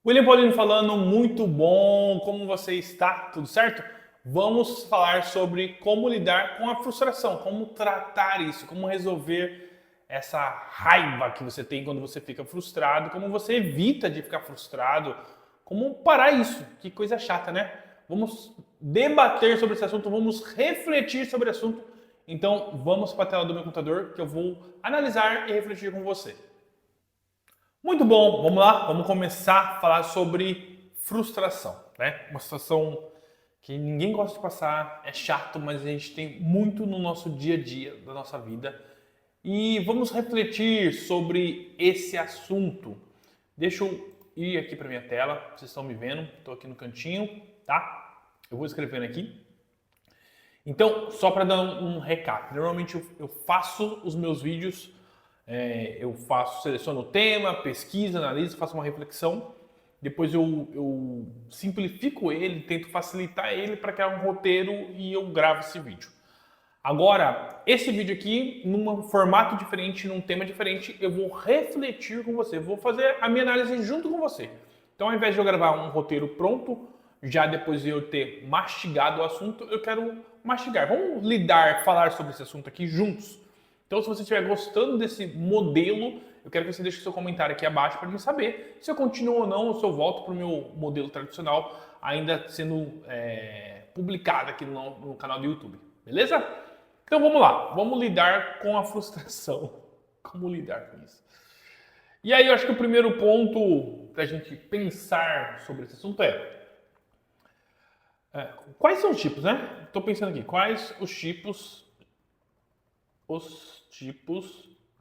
William Paulino falando, muito bom, como você está? Tudo certo? Vamos falar sobre como lidar com a frustração, como tratar isso, como resolver essa raiva que você tem quando você fica frustrado, como você evita de ficar frustrado, como parar isso, que coisa chata, né? Vamos debater sobre esse assunto, vamos refletir sobre o assunto. Então, vamos para a tela do meu computador que eu vou analisar e refletir com você. Muito bom, vamos lá, vamos começar a falar sobre frustração, né? Uma situação que ninguém gosta de passar, é chato, mas a gente tem muito no nosso dia a dia da nossa vida. E vamos refletir sobre esse assunto. Deixa eu ir aqui para minha tela, vocês estão me vendo, estou aqui no cantinho, tá? Eu vou escrevendo aqui. Então, só para dar um recap, normalmente eu faço os meus vídeos, seleciono o tema, pesquiso, analiso, faço uma reflexão, depois eu simplifico ele, tento facilitar ele para criar um roteiro e eu gravo esse vídeo. Agora, esse vídeo aqui, num formato diferente, num tema diferente, eu vou refletir com você, vou fazer a minha análise junto com você. Então, ao invés de eu gravar um roteiro pronto, já depois de eu ter mastigado o assunto, eu quero mastigar. Vamos falar sobre esse assunto aqui juntos. Então, se você estiver gostando desse modelo, eu quero que você deixe seu comentário aqui abaixo para me saber se eu continuo ou não, ou se eu volto para o meu modelo tradicional, ainda sendo publicado aqui no canal do YouTube. Beleza? Então vamos lá, vamos lidar com a frustração. Como lidar com isso? E aí eu acho que o primeiro ponto para a gente pensar sobre esse assunto quais são os tipos, né? Estou pensando aqui, quais os tipos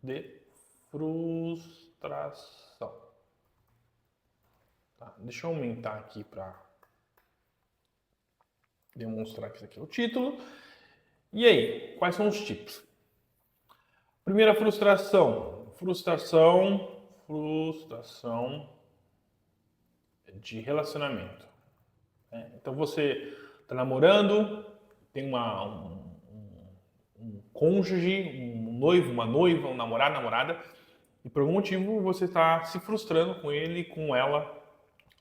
de frustração. Tá, deixa eu aumentar aqui para demonstrar que isso aqui é o título. E aí, quais são os tipos? Primeira frustração. Frustração de relacionamento. Então você está namorando, tem um cônjuge, um noivo, uma noiva, um namorado, namorada, e por algum motivo você está se frustrando com ele, com ela,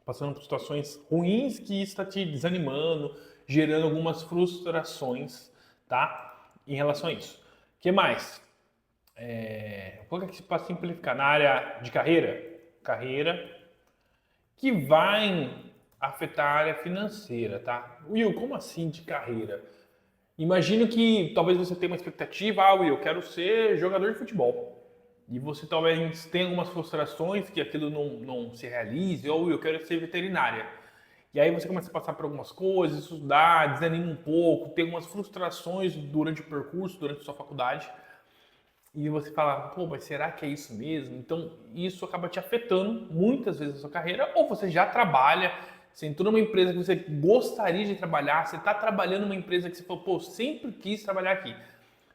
passando por situações ruins que está te desanimando, gerando algumas frustrações, tá? Em relação a isso. O que mais? Vou colocar aqui para simplificar, na área de carreira que vai afetar a área financeira, tá? Will, como assim de carreira? Imagino que talvez você tenha uma expectativa, Will, eu quero ser jogador de futebol. E você talvez tenha algumas frustrações que aquilo não se realize, ou eu quero ser veterinária. E aí você começa a passar por algumas coisas, estudar, desanima um pouco, tem algumas frustrações durante o percurso, durante a sua faculdade. E você fala, pô, mas será que é isso mesmo? Então, isso acaba te afetando muitas vezes a sua carreira, ou você já trabalha, você entrou numa empresa que você gostaria de trabalhar, você está trabalhando numa empresa que você falou, pô, sempre quis trabalhar aqui.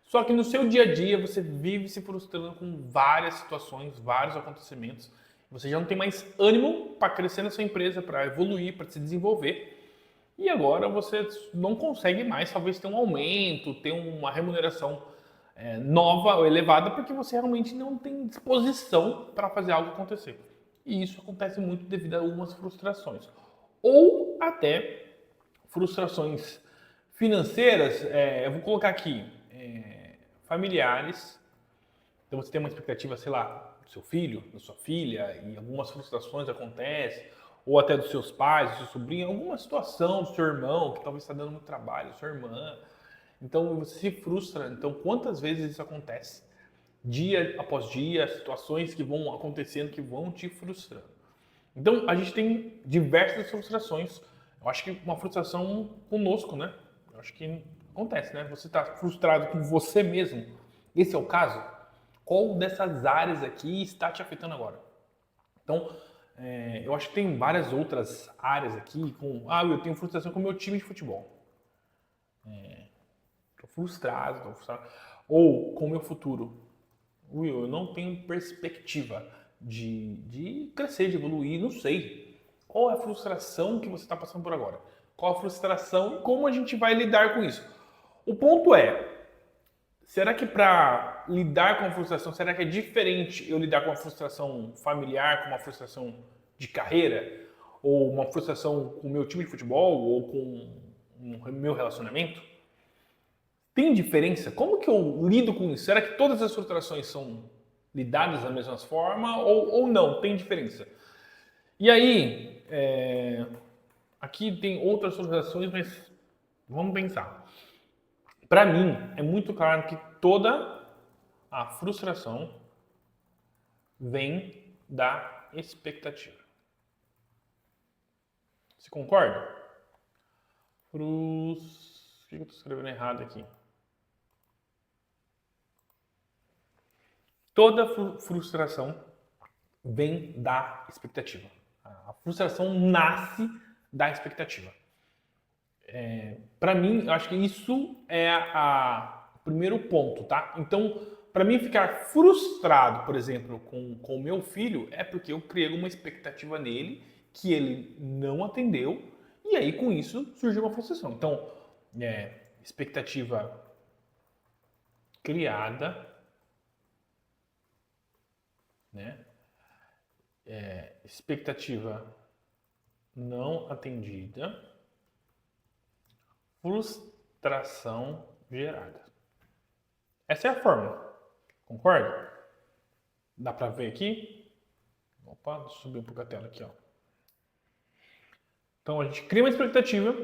Só que no seu dia a dia você vive se frustrando com várias situações, vários acontecimentos. Você já não tem mais ânimo para crescer na sua empresa, para evoluir, para se desenvolver. E agora você não consegue mais, talvez, ter um aumento, ter uma remuneração nova ou elevada, porque você realmente não tem disposição para fazer algo acontecer. E isso acontece muito devido a algumas frustrações. Ou até frustrações financeiras, eu vou colocar aqui, familiares. Então você tem uma expectativa, sei lá, do seu filho, da sua filha, e algumas frustrações acontecem, ou até dos seus pais, do seu sobrinho, alguma situação do seu irmão que talvez está dando muito trabalho, sua irmã. Então você se frustra. Então quantas vezes isso acontece? Dia após dia, situações que vão acontecendo que vão te frustrando. Então a gente tem diversas frustrações. Eu acho que uma frustração conosco, né? Eu acho que acontece, né? Você está frustrado com você mesmo. Esse é o caso? Qual dessas áreas aqui está te afetando agora? Então, eu acho que tem várias outras áreas aqui eu tenho frustração com o meu time de futebol. Estou frustrado. Ou com o meu futuro. Will, eu não tenho perspectiva de crescer, de evoluir, não sei. Qual é a frustração que você está passando por agora? Qual a frustração e como a gente vai lidar com isso? O ponto será que para lidar com a frustração, será que é diferente eu lidar com a frustração familiar, com uma frustração de carreira? ou uma frustração com o meu time de futebol, ou com o meu relacionamento? Tem diferença? Como que eu lido com isso? Será que todas as frustrações são lidadas da mesma forma ou não? Tem diferença? E aí, aqui tem outras frustrações, mas vamos pensar. Para mim, é muito claro que toda a frustração vem da expectativa. Você concorda? Por que eu estou escrevendo errado aqui? Toda frustração vem da expectativa. A frustração nasce da expectativa. Para mim, eu acho que isso é o primeiro ponto, tá? Então, para mim ficar frustrado, por exemplo, com o meu filho, é porque eu criei uma expectativa nele que ele não atendeu e aí com isso surgiu uma frustração. Então, expectativa criada, né? Expectativa não atendida, frustração gerada. Essa é a fórmula. Concorda? Dá pra ver aqui? Opa, deixa eu subir um pouco a tela aqui, ó. Então a gente cria uma expectativa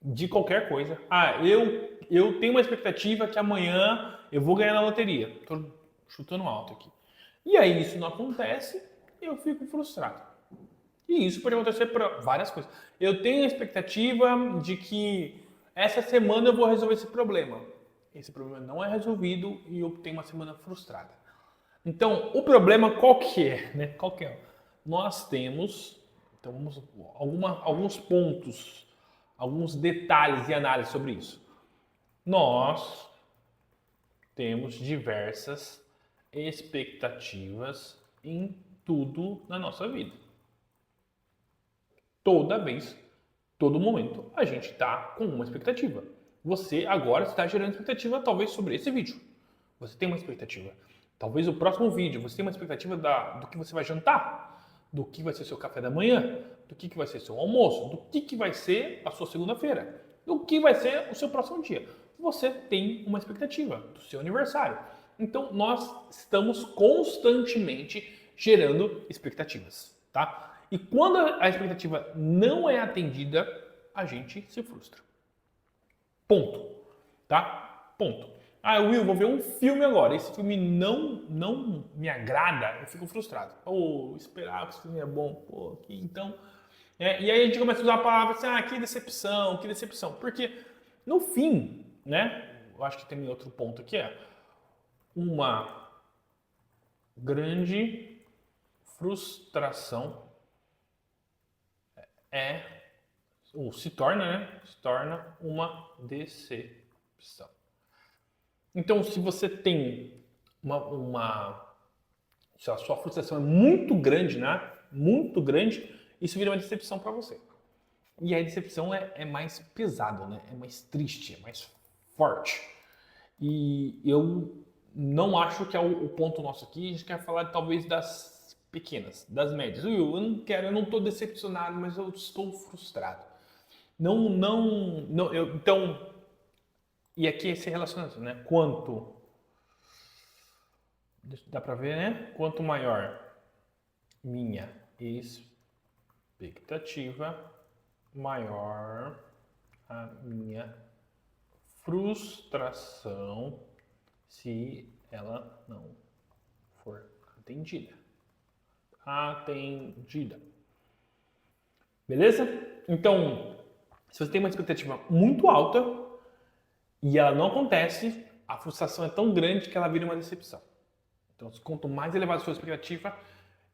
de qualquer coisa. Eu tenho uma expectativa que amanhã eu vou ganhar na loteria. Tô chutando alto aqui. E aí isso não acontece, eu fico frustrado. E isso pode acontecer para várias coisas. Eu tenho a expectativa de que essa semana eu vou resolver esse problema. Esse problema não é resolvido e eu tenho uma semana frustrada. Então, o problema qual que é? Né? Qual que é? Nós temos então, alguns pontos, alguns detalhes de análise sobre isso. Nós temos diversas expectativas em tudo na nossa vida. Toda vez, todo momento, a gente está com uma expectativa. Você agora está gerando expectativa, talvez, sobre esse vídeo. Você tem uma expectativa. Talvez o próximo vídeo, você tem uma expectativa do que você vai jantar, do que vai ser seu café da manhã, do que vai ser seu almoço, do que vai ser a sua segunda-feira, do que vai ser o seu próximo dia. Você tem uma expectativa do seu aniversário. Então, nós estamos constantemente gerando expectativas, tá? E quando a expectativa não é atendida, a gente se frustra. Ponto. Tá? Ponto. Will, vou ver um filme agora. Esse filme não me agrada, eu fico frustrado. Esperava que esse filme é bom. Então... e aí a gente começa a usar a palavra assim, que decepção, que decepção. Porque, no fim, né? Eu acho que tem outro ponto aqui, uma grande frustração ou se torna, né? Se torna uma decepção. Então, se você tem se a sua frustração é muito grande, né? Muito grande, isso vira uma decepção para você. E a decepção é mais pesada, né? É mais triste, é mais forte. E eu não acho que é o ponto nosso aqui. A gente quer falar talvez das pequenas, das médias. Will, eu não estou decepcionado, mas eu estou frustrado. Então, e aqui esse relacionamento, né? Dá pra ver, né? Quanto maior minha expectativa, maior a minha frustração se ela não for atendida. Beleza? Então, se você tem uma expectativa muito alta e ela não acontece, a frustração é tão grande que ela vira uma decepção. Então, quanto mais elevada a sua expectativa,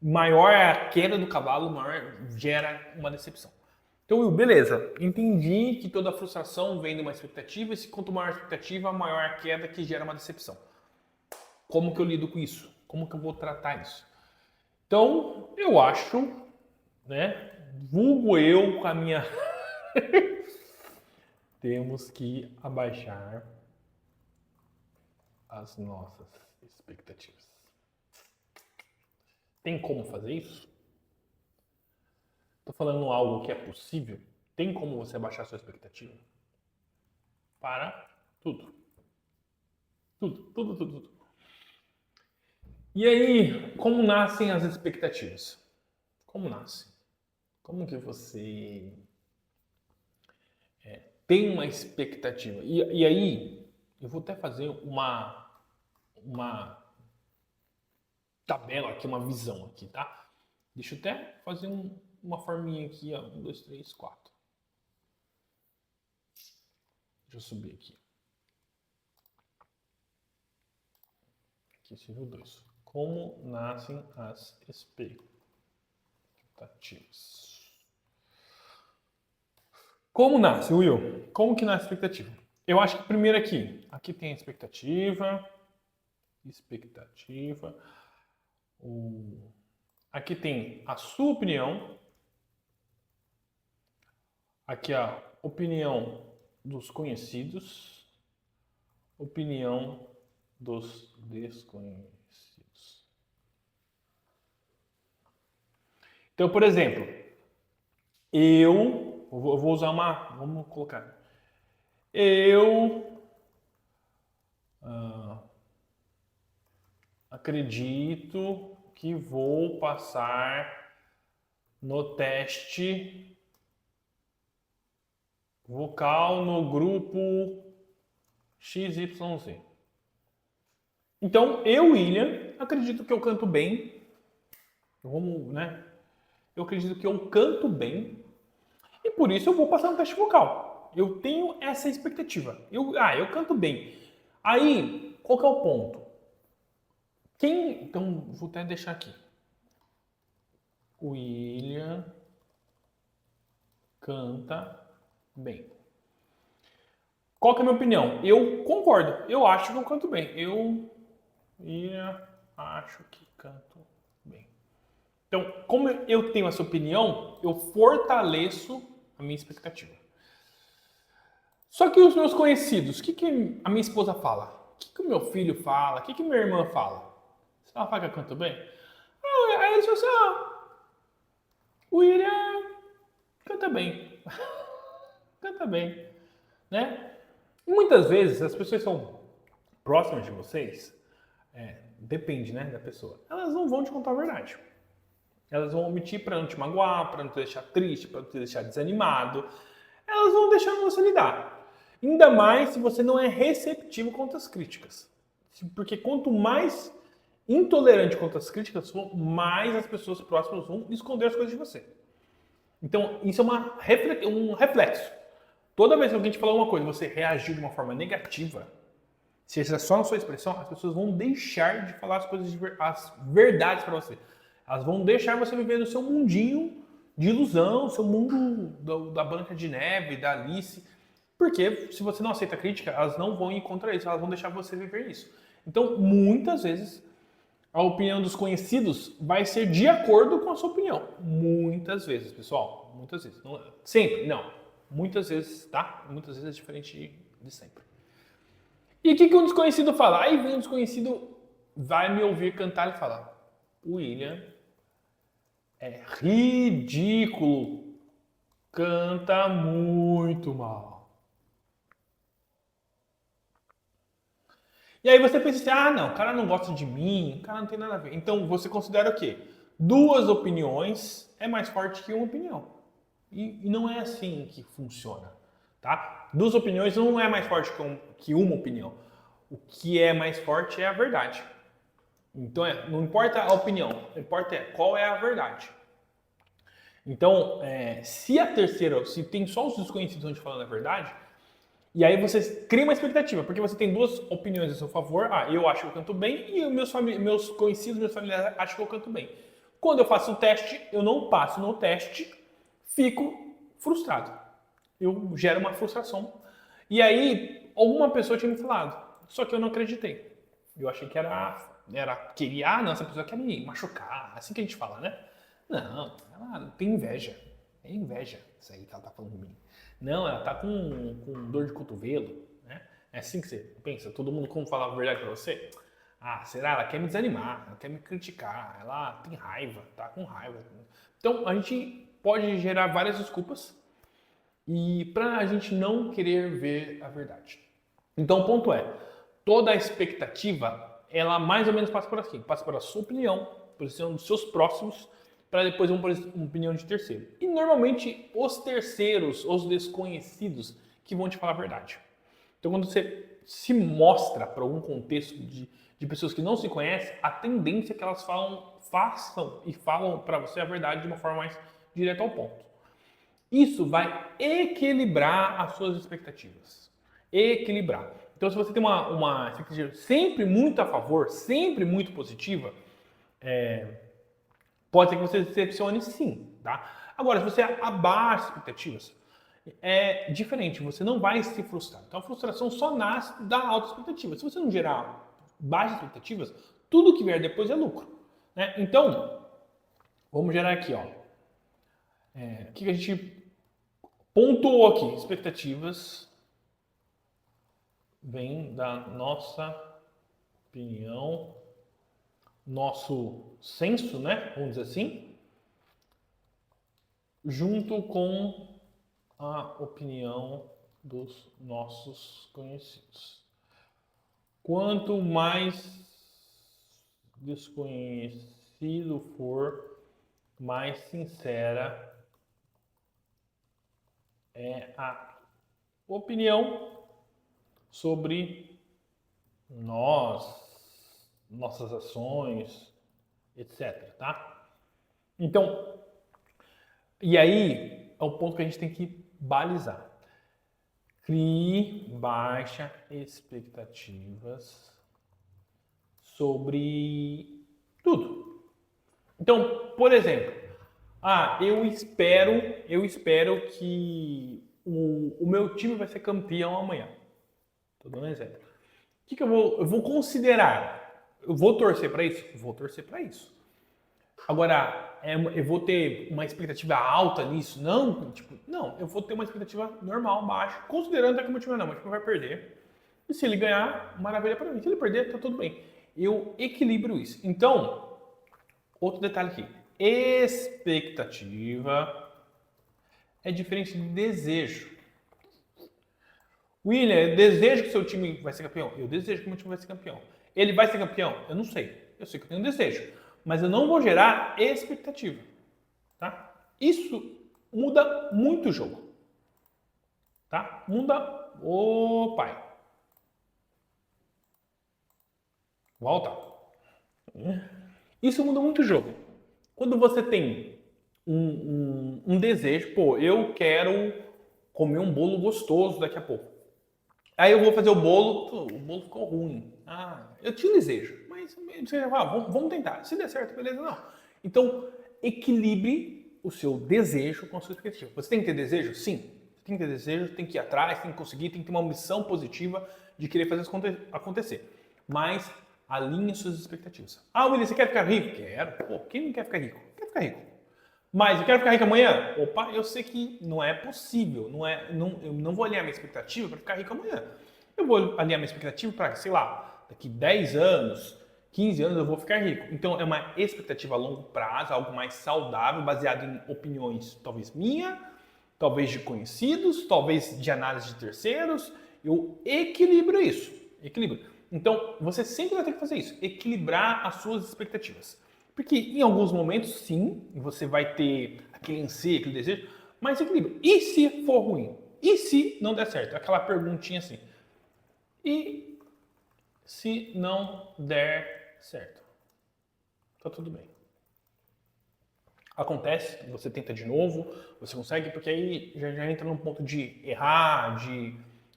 maior é a queda do cavalo, maior gera uma decepção. Então, Will, beleza, entendi que toda frustração vem de uma expectativa, e se quanto maior a expectativa, maior a queda que gera uma decepção. Como que eu lido com isso? Como que eu vou tratar isso? Então, eu acho, né, vulgo eu com a minha... Temos que abaixar as nossas expectativas. Tem como fazer isso? Tô falando algo que é possível? Tem como você abaixar sua expectativa? Para tudo. Tudo. E aí, como nascem as expectativas? Como nascem? Como que você tem uma expectativa? E aí, eu vou até fazer uma tabela aqui, uma visão aqui, tá? Deixa eu até fazer uma forminha aqui, ó. 1, 2, 3, 4. Deixa eu subir aqui. Aqui seria o 2. Como nascem as expectativas? Como nasce, Will? Como que nasce a expectativa? Eu acho que primeiro aqui tem a expectativa, aqui tem a sua opinião, aqui a opinião dos conhecidos, opinião dos desconhecidos. Então, por exemplo, eu vou usar vamos colocar, eu acredito que vou passar no teste vocal no grupo XYZ. Então, eu, William, acredito que eu canto bem. Eu acredito que eu canto bem e por isso eu vou passar no teste vocal. Eu tenho essa expectativa. Eu canto bem. Aí, qual que é o ponto? Então, vou até deixar aqui. O William canta bem. Qual que é a minha opinião? Eu concordo. Eu acho que eu canto bem. Eu acho que canto bem. Então, como eu tenho essa opinião, eu fortaleço a minha expectativa. Só que os meus conhecidos, o que a minha esposa fala? O que o meu filho fala? O que minha irmã fala? Se ela fala que eu canto bem? Aí eles falam assim, o William canta bem. Canta bem, né? Muitas vezes as pessoas são próximas de vocês, depende, né, da pessoa. Elas não vão te contar a verdade. Elas vão omitir para não te magoar, para não te deixar triste, para não te deixar desanimado. Elas vão deixando você lidar. Ainda mais se você não é receptivo contra as críticas. Porque quanto mais intolerante contra as críticas for, mais as pessoas próximas vão esconder as coisas de você. Então, isso é um reflexo. Toda vez que alguém te falar uma coisa e você reagir de uma forma negativa, seja só na sua expressão, as pessoas vão deixar de falar as verdades para você. Elas vão deixar você viver no seu mundinho de ilusão, seu mundo da Branca de Neve, da Alice. Porque se você não aceita crítica, elas não vão ir contra isso, elas vão deixar você viver isso. Então, muitas vezes, a opinião dos conhecidos vai ser de acordo com a sua opinião. Muitas vezes, pessoal. Muitas vezes. Não, sempre, não. Muitas vezes, tá? Muitas vezes é diferente de sempre. E o que um desconhecido fala? Aí vem um desconhecido, vai me ouvir cantar e falar: o William é ridículo. Canta muito mal. E aí você pensa assim, não, o cara não gosta de mim, o cara não tem nada a ver. Então você considera o quê? Duas opiniões é mais forte que uma opinião. E não é assim que funciona, tá? Duas opiniões não é mais forte que uma opinião. O que é mais forte é a verdade. Então não importa a opinião, o que importa é qual é a verdade. Então, se tem só os desconhecidos onde falando a verdade, e aí você cria uma expectativa, porque você tem duas opiniões a seu favor. Eu acho que eu canto bem e meus conhecidos, meus familiares acham que eu canto bem. Quando eu faço o teste, eu não passo no teste, fico frustrado. Eu gero uma frustração. E aí, alguma pessoa tinha me falado, só que eu não acreditei. Eu achei que essa pessoa quer me machucar, assim que a gente fala, né? Não, ela tem inveja. É inveja isso aí que ela tá falando de mim. Não, ela tá com dor de cotovelo, né? É assim que você pensa? Todo mundo como falar a verdade pra você? Será? Ela quer me desanimar, ela quer me criticar, ela tem raiva, tá com raiva. Então, a gente pode gerar várias desculpas e para a gente não querer ver a verdade. Então o ponto é, toda a expectativa, ela mais ou menos passa por aqui, passa pela sua opinião, por opinião dos seus próximos, para depois uma opinião de terceiro. E normalmente os terceiros, os desconhecidos, que vão te falar a verdade. Então quando você se mostra para algum contexto de pessoas que não se conhecem, a tendência é que elas façam e falam para você a verdade de uma forma mais direta ao ponto. Isso vai equilibrar as suas expectativas. Equilibrar. Então, se você tem uma expectativa sempre muito a favor, sempre muito positiva, pode ser que você se decepcione sim, tá? Agora, se você abaixa as expectativas, é diferente, você não vai se frustrar. Então, a frustração só nasce da alta expectativa. Se você não gerar baixas expectativas, tudo que vier depois é lucro, né? Então, vamos gerar aqui, ó. O que a gente pontuou aqui? Expectativas vem da nossa opinião, nosso senso, né? Vamos dizer assim, junto com a opinião dos nossos conhecidos. Quanto mais desconhecido for, mais sincera é a opinião sobre nós, nossas ações, etc, tá? Então, e aí é o ponto que a gente tem que balizar. Crie baixas expectativas sobre tudo. Então, por exemplo, eu espero que o meu time vai ser campeão amanhã. Estou dando um exemplo. O que eu vou considerar? Eu vou torcer para isso? Vou torcer para isso. Agora, eu vou ter uma expectativa alta nisso? Não, eu vou ter uma expectativa normal, baixa, considerando até que o meu time vai perder. E se ele ganhar, maravilha para mim. Se ele perder, tá tudo bem. Eu equilibro isso. Então, outro detalhe aqui. Expectativa é diferente de desejo. William, eu desejo que seu time vai ser campeão. Eu desejo que o meu time vai ser campeão. Ele vai ser campeão? Eu não sei. Eu sei que eu tenho um desejo. Mas eu não vou gerar expectativa. Tá? Isso muda muito o jogo. Tá? Muda... Ô, pai. Volta. Isso muda muito o jogo. Quando você tem um desejo, eu quero comer um bolo gostoso daqui a pouco. Aí eu vou fazer o bolo ficou ruim. Eu tinha um desejo, mas você já fala, vamos tentar. Se der certo, beleza, não. Então, equilibre o seu desejo com a sua expectativa. Você tem que ter desejo? Sim. Você tem que ter desejo, tem que ir atrás, tem que conseguir, tem que ter uma missão positiva de querer fazer isso acontecer. Mas alinhe suas expectativas. William, você quer ficar rico? Quero. Quem não quer ficar rico? Quer ficar rico. Mas eu quero ficar rico amanhã? Eu sei que não é possível. Eu não vou alinhar minha expectativa para ficar rico amanhã. Eu vou alinhar minha expectativa para, sei lá, daqui 10 anos, 15 anos eu vou ficar rico. Então é uma expectativa a longo prazo, algo mais saudável, baseado em opiniões talvez minha, talvez de conhecidos, talvez de análise de terceiros. Eu equilibro isso. Então você sempre vai ter que fazer isso, equilibrar as suas expectativas. Porque em alguns momentos, sim, você vai ter aquele anseio, aquele desejo, mas equilibra. E se for ruim? E se não der certo? Aquela perguntinha assim. E se não der certo? Tá tudo bem. Acontece, você tenta de novo, você consegue, porque aí já entra num ponto de errar,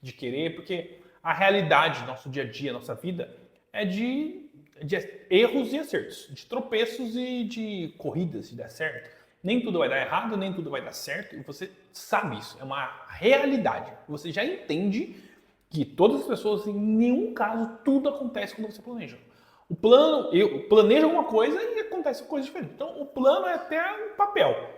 de querer, porque a realidade, nosso dia a dia, nossa vida, é de erros e acertos, de tropeços e de corridas de dar certo. Nem tudo vai dar errado, nem tudo vai dar certo, e você sabe isso, é uma realidade. Você já entende que todas as pessoas, em nenhum caso, tudo acontece quando você planeja. Eu planejo alguma coisa e acontece coisa diferente. Então, o plano é até um papel.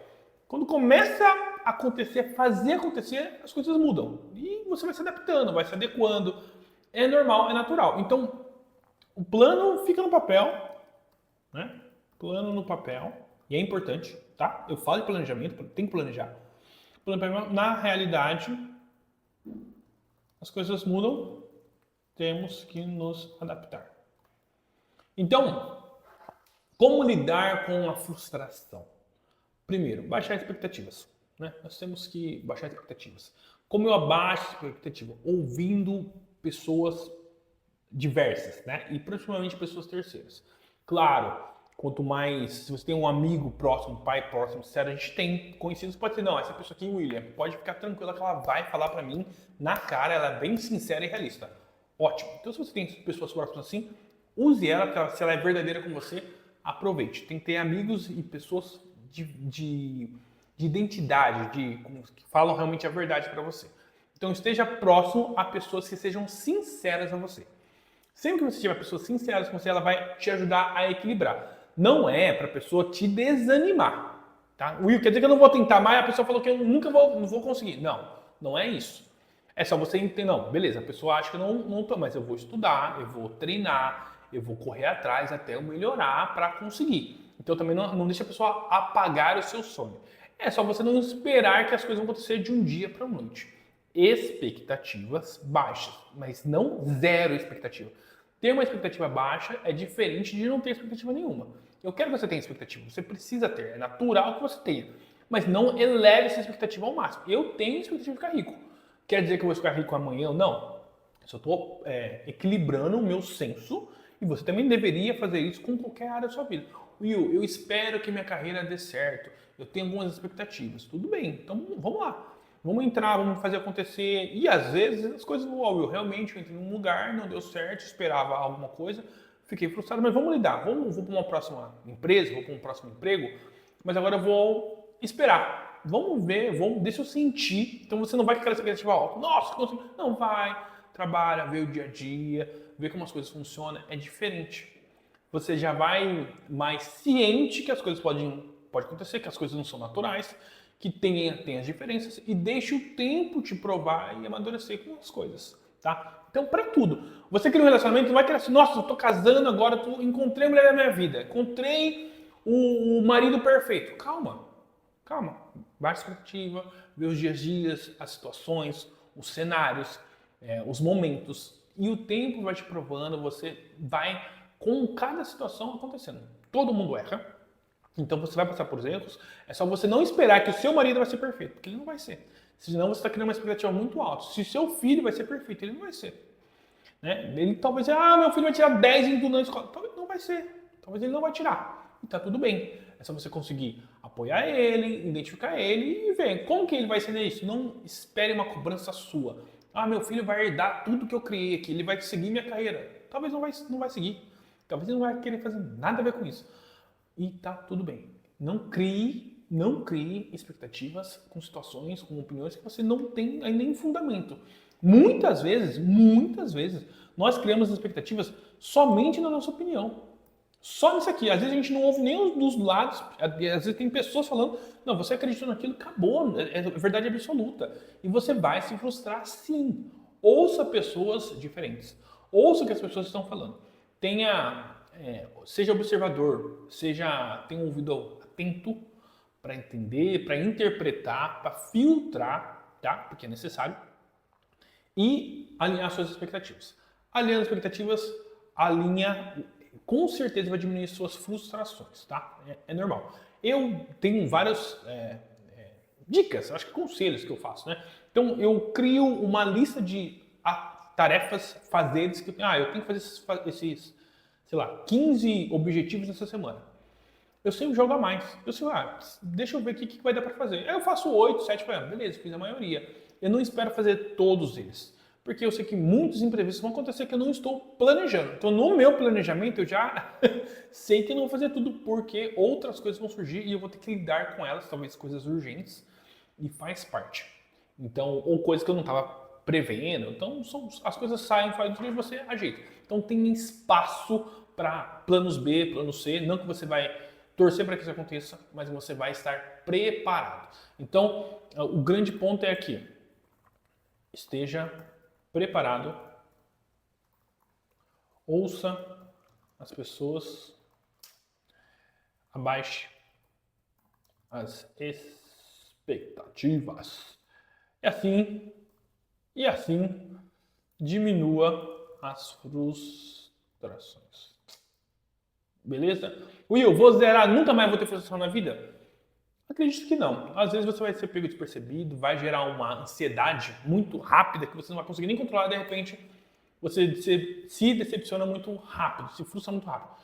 Quando começa a acontecer, fazer acontecer, as coisas mudam. E você vai se adaptando, vai se adequando. É normal, é natural. Então, o plano fica no papel, né? Plano no papel. E é importante. tá? Eu falo de planejamento, tem que planejar. Na realidade, as coisas mudam, temos que nos adaptar. Então, como lidar com a frustração? Primeiro, baixar expectativas. Né? Nós temos que baixar expectativas. Como eu abaixo a expectativa? Ouvindo pessoas diversas, né? E principalmente pessoas terceiras. Claro, quanto mais, se você tem um amigo próximo, um pai próximo, sério, a gente tem conhecidos, pode ser, não, essa pessoa aqui, William, pode ficar tranquila que ela vai falar pra mim na cara, ela é bem sincera e realista. Ótimo. Então, se você tem pessoas próximas assim, use ela, porque se ela é verdadeira com você, aproveite. Tem que ter amigos e pessoas de identidade, que falam realmente a verdade para você. Então, esteja próximo a pessoas que sejam sinceras a você. Sempre que você tiver pessoas sinceras com você, ela vai te ajudar a equilibrar. Não é para a pessoa te desanimar. Tá? Will, quer dizer que eu não vou tentar mais? A pessoa falou que eu nunca não vou conseguir. Não, não é isso. É só você entender, não, beleza, a pessoa acha que eu não tô, mas eu vou estudar, eu vou treinar, eu vou correr atrás até eu melhorar para conseguir. Então também não deixa a pessoa apagar o seu sonho. É só você não esperar que as coisas vão acontecer de um dia para a noite. Expectativas baixas, mas não zero expectativa. Ter uma expectativa baixa é diferente de não ter expectativa nenhuma. Eu quero que você tenha expectativa, você precisa ter, é natural que você tenha. Mas não eleve essa expectativa ao máximo. Eu tenho expectativa de ficar rico. Quer dizer que eu vou ficar rico amanhã? Não. Eu só estou equilibrando o meu senso e você também deveria fazer isso com qualquer área da sua vida. Will, eu espero que minha carreira dê certo. Eu tenho algumas expectativas. Tudo bem, então vamos lá. Vamos entrar, vamos fazer acontecer. E às vezes as coisas não vão. Eu realmente entrei num lugar, não deu certo, esperava alguma coisa, fiquei frustrado, mas vamos lidar. Vou para uma próxima empresa, vou para um próximo emprego, mas agora eu vou esperar. Vamos ver, deixa eu sentir. Então você não vai ficar essa expectativa alta. Nossa, consegui. Não vai. Trabalha, vê o dia a dia, vê como as coisas funcionam. É diferente. Você já vai mais ciente que as coisas pode acontecer, que as coisas não são naturais, que tem as diferenças e deixa o tempo te provar e amadurecer com as coisas, tá? Então, para tudo. Você cria um relacionamento, não vai criar assim, nossa, eu tô casando agora, encontrei a mulher da minha vida, encontrei o marido perfeito. Calma, calma. Baixa expectativa, vê os dias, as situações, os cenários, os momentos. E o tempo vai te provando, você vai com cada situação acontecendo. Todo mundo erra. Então você vai passar por erros, é só você não esperar que o seu marido vai ser perfeito, porque ele não vai ser. Senão você está criando uma expectativa muito alta. Se o seu filho vai ser perfeito, ele não vai ser. Né? Ele talvez, meu filho vai tirar 10 em tudo na escola. Talvez não vai ser. Talvez ele não vai tirar. E tá tudo bem. É só você conseguir apoiar ele, identificar ele e ver como que ele vai ser isso. Não espere uma cobrança sua. Meu filho vai herdar tudo que eu criei aqui, ele vai seguir minha carreira. Talvez não vai seguir. Talvez ele não vai querer fazer nada a ver com isso. E tá tudo bem. Não crie expectativas com situações, com opiniões que você não tem ainda em fundamento. Muitas vezes, nós criamos expectativas somente na nossa opinião. Só nisso aqui. Às vezes a gente não ouve nem os dos lados. Às vezes tem pessoas falando, não, você acreditou naquilo, acabou, é verdade absoluta. E você vai se frustrar sim. Ouça pessoas diferentes. Ouça o que as pessoas estão falando. Seja observador, tenha um ouvido atento para entender, para interpretar, para filtrar, tá? Porque é necessário. E alinhar suas expectativas. Alinhando as expectativas, com certeza vai diminuir suas frustrações, tá? É normal. Eu tenho várias dicas, acho que conselhos que eu faço, né? Então eu crio uma lista de tarefas, fazeres que eu tenho que fazer esses 15 objetivos nessa semana. Eu sempre jogo a mais. Eu sei, deixa eu ver o que vai dar para fazer. Aí eu faço 8, 7, beleza, fiz a maioria. Eu não espero fazer todos eles. Porque eu sei que muitos imprevistos vão acontecer que eu não estou planejando. Então, no meu planejamento, eu já sei que eu não vou fazer tudo porque outras coisas vão surgir e eu vou ter que lidar com elas, talvez coisas urgentes, e faz parte. Então, ou coisas que eu não estava prevendo. Então, as coisas saem, faz e você ajeita. Então, tem espaço para planos B, plano C. Não que você vai torcer para que isso aconteça, mas você vai estar preparado. Então, o grande ponto é aqui. Esteja preparado. Ouça as pessoas. Abaixe as expectativas. E assim diminua as frustrações. Beleza? Will, vou zerar, nunca mais vou ter frustração na vida? Acredito que não. Às vezes você vai ser pego despercebido, vai gerar uma ansiedade muito rápida que você não vai conseguir nem controlar, de repente você se decepciona muito rápido, se frustra muito rápido.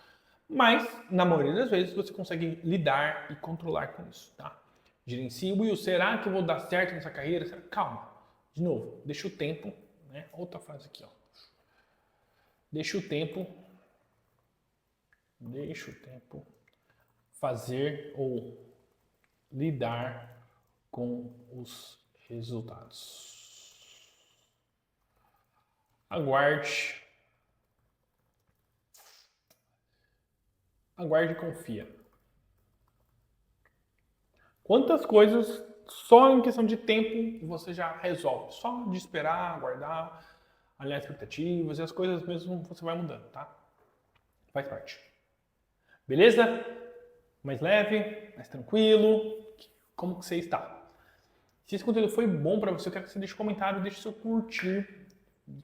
Mas, na maioria das vezes, você consegue lidar e controlar com isso, tá? Gerencie. Will, será que eu vou dar certo nessa carreira? Calma. De novo, deixa o tempo, né? Outra frase aqui, ó. Deixa o tempo fazer ou lidar com os resultados. Aguarde e confia. Quantas coisas só em questão de tempo você já resolve? Só de esperar, aguardar, alinhar expectativas e as coisas mesmo você vai mudando, tá? Faz parte. Beleza? Mais leve, mais tranquilo. Como que você está? Se esse conteúdo foi bom para você, eu quero que você deixe um comentário, deixe seu curtir,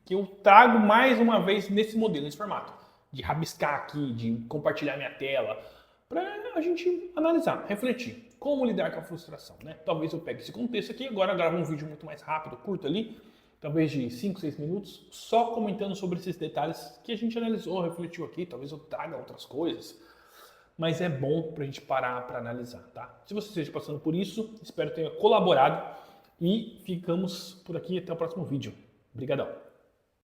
que eu trago mais uma vez nesse modelo, nesse formato, de rabiscar aqui, de compartilhar minha tela, para a gente analisar, refletir, como lidar com a frustração, né? Talvez eu pegue esse contexto aqui, agora gravo um vídeo muito mais rápido, curto ali, talvez de 5, 6 minutos, só comentando sobre esses detalhes que a gente analisou, refletiu aqui, talvez eu traga outras coisas, mas é bom para a gente parar para analisar, tá? Se você esteja passando por isso, espero que tenha colaborado e ficamos por aqui até o próximo vídeo. Obrigadão!